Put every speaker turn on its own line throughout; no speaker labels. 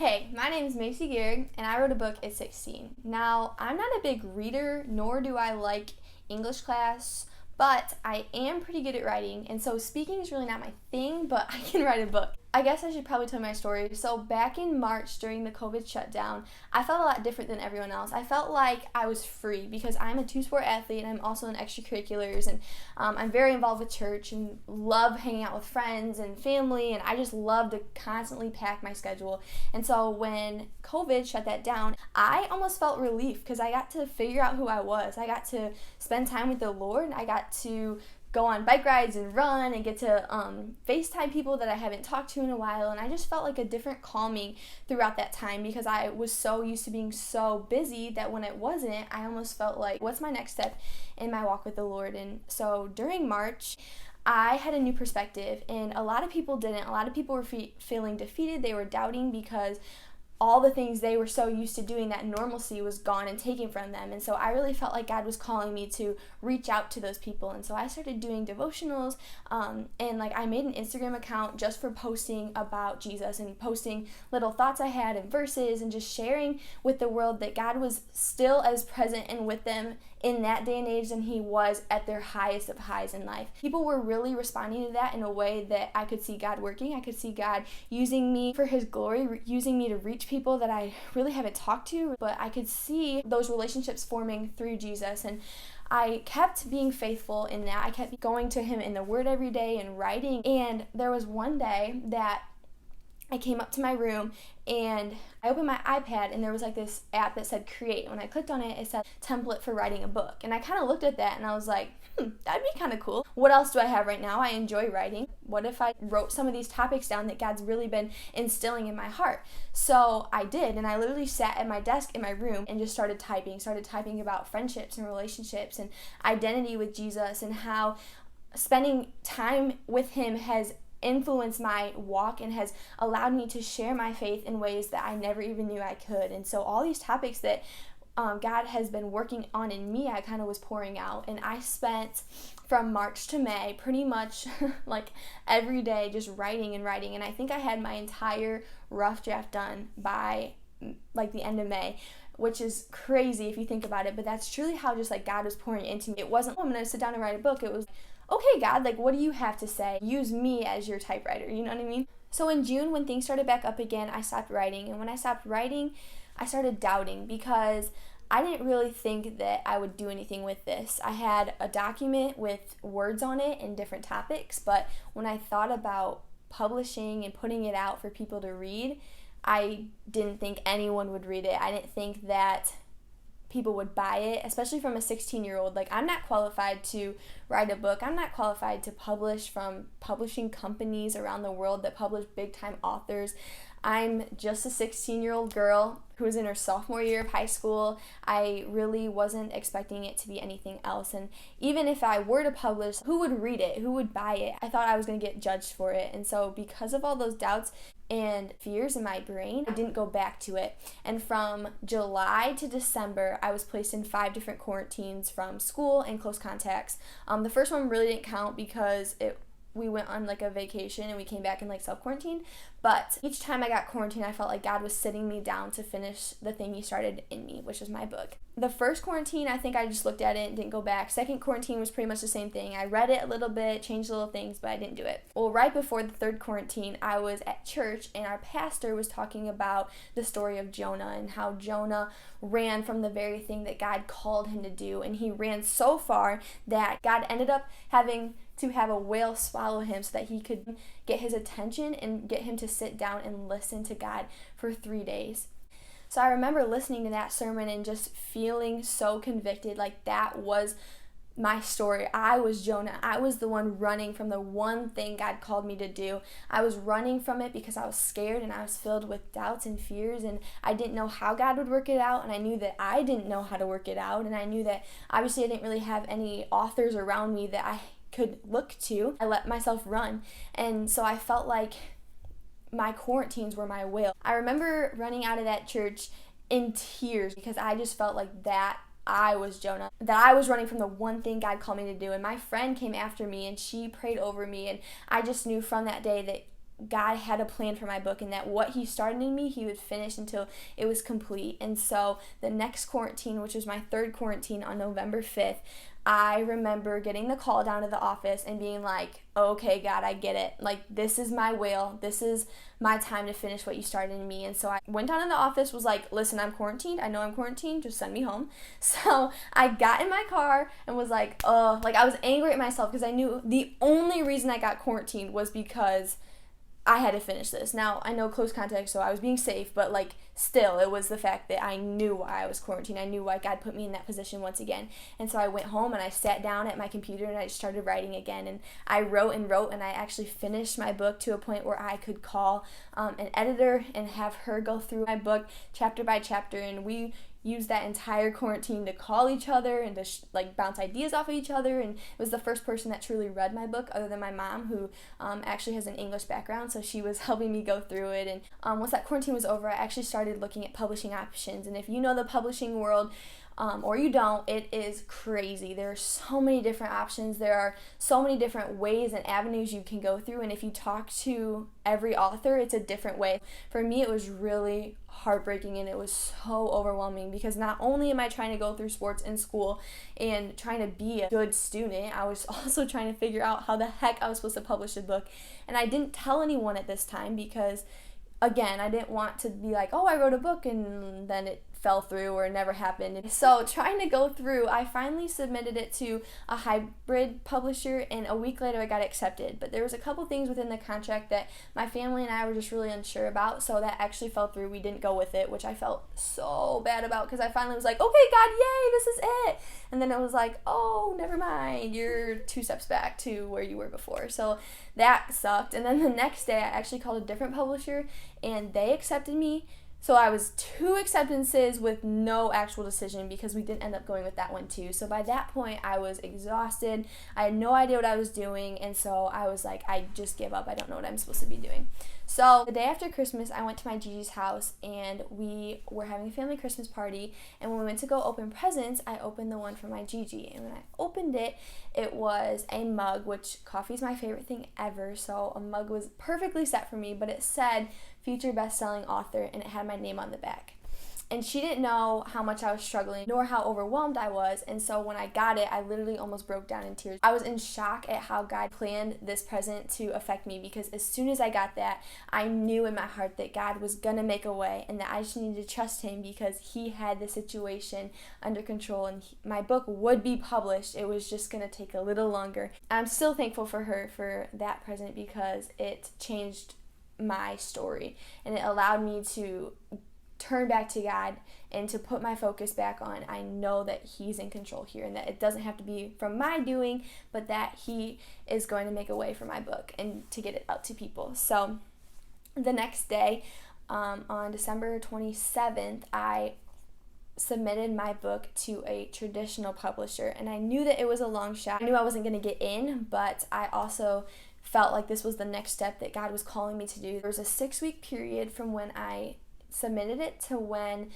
Hey, my name is Macy Gerig, and I wrote a book at 16. Now, I'm not a big reader, nor do I like English class, but I am pretty good at writing, and so speaking is really not my thing, but I can write a book. I guess I should probably tell my story. So back in March during the COVID shutdown, I felt a lot different than everyone else. I felt like I was free because I'm a two-sport athlete and I'm also in extracurriculars, and I'm very involved with church and love hanging out with friends and family, and I just love to constantly pack my schedule. And so when COVID shut that down, I almost felt relief because I got to figure out who I was. I got to spend time with the Lord. I got to go on bike rides and run and get to FaceTime people that I haven't talked to in a while, and I just felt like a different calming throughout that time because I was so used to being so busy that when it wasn't, I almost felt like, what's my next step in my walk with the Lord? And so during March, I had a new perspective, and a lot of people didn't. A lot of people were feeling defeated. They were doubting because all the things they were so used to doing, that normalcy was gone and taken from them. And so I really felt like God was calling me to reach out to those people. And so I started doing devotionals, and I made an Instagram account just for posting about Jesus and posting little thoughts I had and verses and just sharing with the world that God was still as present and with them in that day and age than he was at their highest of highs in life. People were really responding to that in a way that I could see God working. I could see God using me for his glory, using me to reach people that I really haven't talked to, but I could see those relationships forming through Jesus. And I kept being faithful in that. I kept going to him in the Word every day and writing. And there was one day that I came up to my room and I opened my iPad and there was this app that said create. When I clicked on it, it said template for writing a book. And I kind of looked at that and I was like, that'd be kind of cool. What else do I have right now? I enjoy writing. What if I wrote some of these topics down that God's really been instilling in my heart? So I did, and I literally sat at my desk in my room and just started typing about friendships and relationships and identity with Jesus and how spending time with him has influenced my walk and has allowed me to share my faith in ways that I never even knew I could. And so all these topics that God has been working on in me, I kind of was pouring out. And I spent from March to May pretty much every day just writing and writing. And I think I had my entire rough draft done by the end of May, which is crazy if you think about it. But that's truly how just God was pouring into me. It wasn't, I'm going to sit down and write a book. It was, okay, God, what do you have to say? Use me as your typewriter, you know what I mean? So in June, when things started back up again, I stopped writing. And when I stopped writing, I started doubting because I didn't really think that I would do anything with this. I had a document with words on it and different topics, but when I thought about publishing and putting it out for people to read, I didn't think anyone would read it. I didn't think that people would buy it, especially from a 16-year-old. I'm not qualified to write a book. I'm not qualified to publish from publishing companies around the world that publish big-time authors. I'm just a 16-year-old girl who was in her sophomore year of high school. I really wasn't expecting it to be anything else. And even if I were to publish, who would read it? Who would buy it? I thought I was going to get judged for it. And so because of all those doubts and fears in my brain, I didn't go back to it. And from July to December, I was placed in 5 different quarantines from school and close contacts. The first one really didn't count because we went on a vacation and we came back in self-quarantine. But each time I got quarantined, I felt like God was sitting me down to finish the thing he started in me, which was my book. The first quarantine, I think I just looked at it and didn't go back. Second quarantine was pretty much the same thing. I read it a little bit, changed little things, but I didn't do it. Well, right before the third quarantine, I was at church and our pastor was talking about the story of Jonah and how Jonah ran from the very thing that God called him to do. And he ran so far that God ended up having to have a whale swallow him so that he could get his attention and get him to sit down and listen to God for 3 days. So I remember listening to that sermon and just feeling so convicted, that was my story. I was Jonah. I was the one running from the one thing God called me to do. I was running from it because I was scared and I was filled with doubts and fears, and I didn't know how God would work it out, and I knew that I didn't know how to work it out, and I knew that obviously I didn't really have any authors around me that I could look to. I let myself run, and so I felt like my quarantines were my whale. I remember running out of that church in tears because I just felt like that I was Jonah, that I was running from the one thing God called me to do. And my friend came after me and she prayed over me, and I just knew from that day that God had a plan for my book, and that what he started in me, he would finish until it was complete. And so the next quarantine, which was my third quarantine on November 5th, I remember getting the call down to the office and being like, okay, God, I get it. Like, this is my will. This is my time to finish what you started in me. And so I went down in the office, was like, listen, I'm quarantined. I know I'm quarantined. Just send me home. So I got in my car and was like, I was angry at myself because I knew the only reason I got quarantined was because I had to finish this. Now, I know close context, so I was being safe, but like still, it was the fact that I knew why I was quarantined. I knew why God put me in that position once again. And so I went home and I sat down at my computer and I just started writing again. And I wrote and I actually finished my book to a point where I could call an editor and have her go through my book chapter by chapter. And we used that entire quarantine to call each other and to bounce ideas off of each other. And it was the first person that truly read my book other than my mom, who actually has an English background, so she was helping me go through it. And once that quarantine was over, I actually started looking at publishing options. And if you know the publishing world, or you don't, it is crazy. There are so many different options. There are so many different ways and avenues you can go through, and if you talk to every author, it's a different way. For me, it was really heartbreaking and it was so overwhelming because not only am I trying to go through sports in school and trying to be a good student, I was also trying to figure out how the heck I was supposed to publish a book. And I didn't tell anyone at this time because, again, I didn't want to be like, oh, I wrote a book and then it fell through or never happened. So trying to go through, I finally submitted it to a hybrid publisher, and a week later I got accepted. But there was a couple things within the contract that my family and I were just really unsure about, so that actually fell through. We didn't go with it, which I felt so bad about because I finally was like, okay, God, yay, this is it. And then it was like, oh, never mind, you're 2 steps back to where you were before. So that sucked. And then the next day I actually called a different publisher and they accepted me. So I was 2 acceptances with no actual decision because we didn't end up going with that one too. So by that point, I was exhausted. I had no idea what I was doing. And so I was like, I just give up. I don't know what I'm supposed to be doing. So the day after Christmas, I went to my Gigi's house and we were having a family Christmas party. And when we went to go open presents, I opened the one for my Gigi. And when I opened it, it was a mug, which coffee is my favorite thing ever. So a mug was perfectly set for me, but it said future best-selling author, and it had my name on the back. And she didn't know how much I was struggling nor how overwhelmed I was, and so when I got it, I literally almost broke down in tears. I was in shock at how God planned this present to affect me, because as soon as I got that, I knew in my heart that God was gonna make a way and that I just needed to trust him because he had the situation under control and my book would be published. It was just gonna take a little longer. I'm still thankful for her for that present because it changed my story and it allowed me to turn back to God and to put my focus back on, I know that he's in control here and that it doesn't have to be from my doing, but that he is going to make a way for my book and to get it out to people. So the next day, on December 27th, I submitted my book to a traditional publisher, and I knew that it was a long shot. I knew I wasn't going to get in, but I also felt like this was the next step that God was calling me to do. There was a 6-week period from when I submitted it to when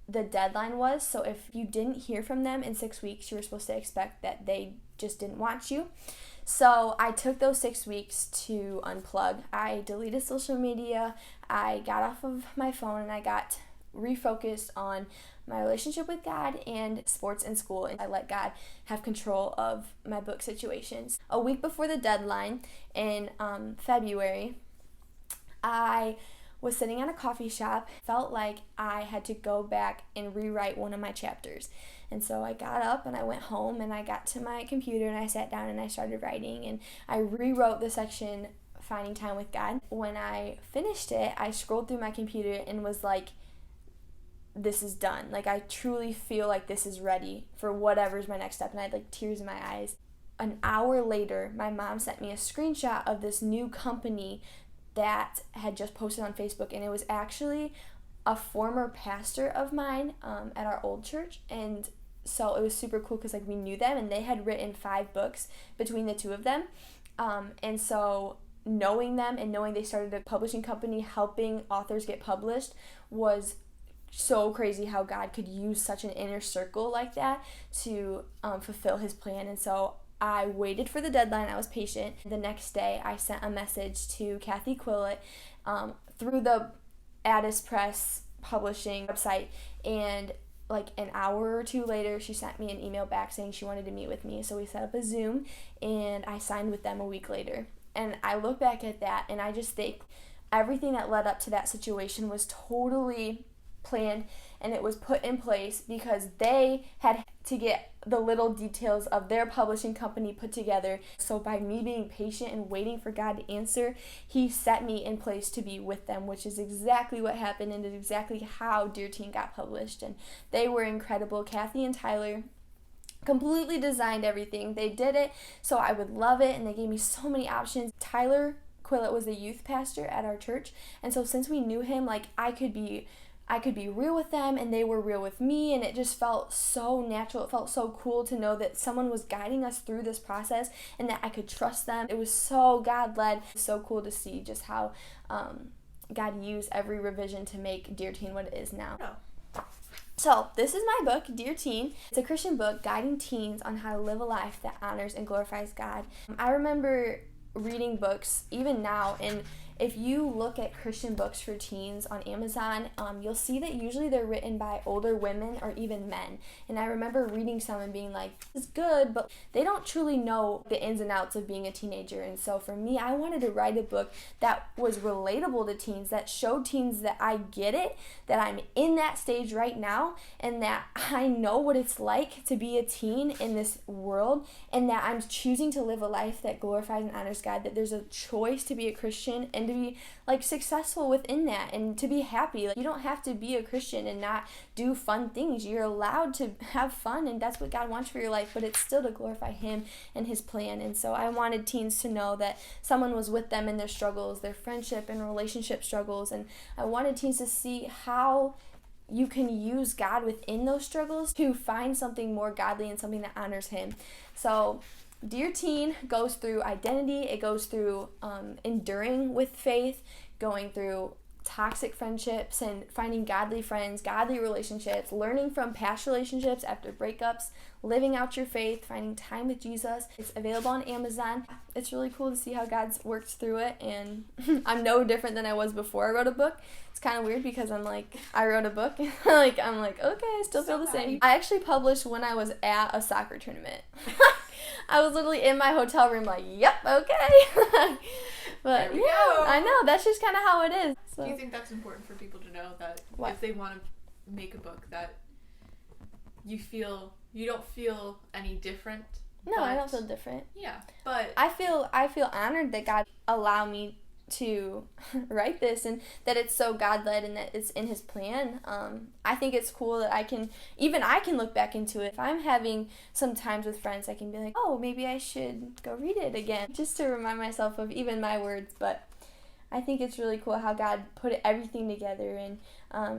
the deadline was. So if you didn't hear from them in 6 weeks, you were supposed to expect that they just didn't want you. So I took those 6 weeks to unplug. I deleted social media, I got off of my phone, and I got refocused on my relationship with God and sports and school, and I let God have control of my book situations. A week before the deadline in February, I was sitting at a coffee shop, felt like I had to go back and rewrite one of my chapters. And so I got up and I went home and I got to my computer and I sat down and I started writing, and I rewrote the section Finding Time with God. When I finished it, I scrolled through my computer and was like, this is done. Like, I truly feel like this is ready for whatever's my next step. And I had like tears in my eyes. An hour later, my mom sent me a screenshot of this new company that had just posted on Facebook, and it was actually a former pastor of mine at our old church. And so it was super cool because like we knew them, and they had written 5 books between the two of them. And so knowing them and knowing they started a publishing company helping authors get published was so crazy how God could use such an inner circle like that to fulfill his plan. And so I waited for the deadline. I was patient. The next day, I sent a message to Kathy Quillett through the Addis Press publishing website, and like an hour or two later, she sent me an email back saying she wanted to meet with me. So we set up a Zoom, and I signed with them a week later. And I look back at that, and I just think everything that led up to that situation was totally planned, and it was put in place because they had to get the little details of their publishing company put together. So by me being patient and waiting for God to answer, he set me in place to be with them, which is exactly what happened and is exactly how Dear Teen got published. And they were incredible. Kathy and Tyler completely designed everything. They did it so I would love it, and they gave me so many options. Tyler Quillett was the youth pastor at our church, and so since we knew him, like I could be real with them, and they were real with me, and it just felt so natural. It felt so cool to know that someone was guiding us through this process and that I could trust them. It was so God-led. It's so cool to see just how God used every revision to make Dear Teen what it is now.
Oh.
So this is my book, Dear Teen. It's a Christian book guiding teens on how to live a life that honors and glorifies God. I remember reading books, even now, and if you look at Christian books for teens on Amazon, you'll see that usually they're written by older women or even men. And I remember reading some and being like, this is good, but they don't truly know the ins and outs of being a teenager. And so for me, I wanted to write a book that was relatable to teens, that showed teens that I get it, that I'm in that stage right now, and that I know what it's like to be a teen in this world, and that I'm choosing to live a life that glorifies and honors God, that there's a choice to be a Christian and to be like successful within that and to be happy. Like, you don't have to be a Christian and not do fun things. You're allowed to have fun, and that's what God wants for your life, but it's still to glorify him and his plan. And so I wanted teens to know that someone was with them in their struggles, their friendship and relationship struggles, and I wanted teens to see how you can use God within those struggles to find something more godly and something that honors him. So Dear Teen goes through identity, it goes through enduring with faith, going through toxic friendships and finding godly friends, godly relationships, learning from past relationships after breakups, living out your faith, finding time with Jesus. It's available on Amazon. It's really cool to see how God's worked through it, and I'm no different than I was before I wrote a book. It's kind of weird because I'm like, I wrote a book, I'm like, okay, I still feel the same. I actually published when I was at a soccer tournament. I was literally in my hotel room like, yep, okay. But yeah, go. I know, that's just kind of how it is. So.
Do you think that's important for people to know, that
what?
If they want to make a book, that you don't feel any different?
No, I don't feel different.
Yeah, but
I feel honored that God allowed me to write this, and that it's so God-led and that it's in his plan. I think it's cool that I can look back into it. If I'm having some times with friends, I can be like, oh, maybe I should go read it again, just to remind myself of even my words. But I think it's really cool how God put everything together, and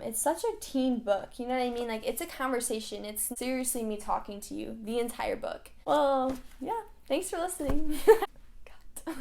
it's such a teen book, you know what I mean? Like, it's a conversation. It's seriously me talking to you, the entire book. Well, yeah, thanks for listening. God.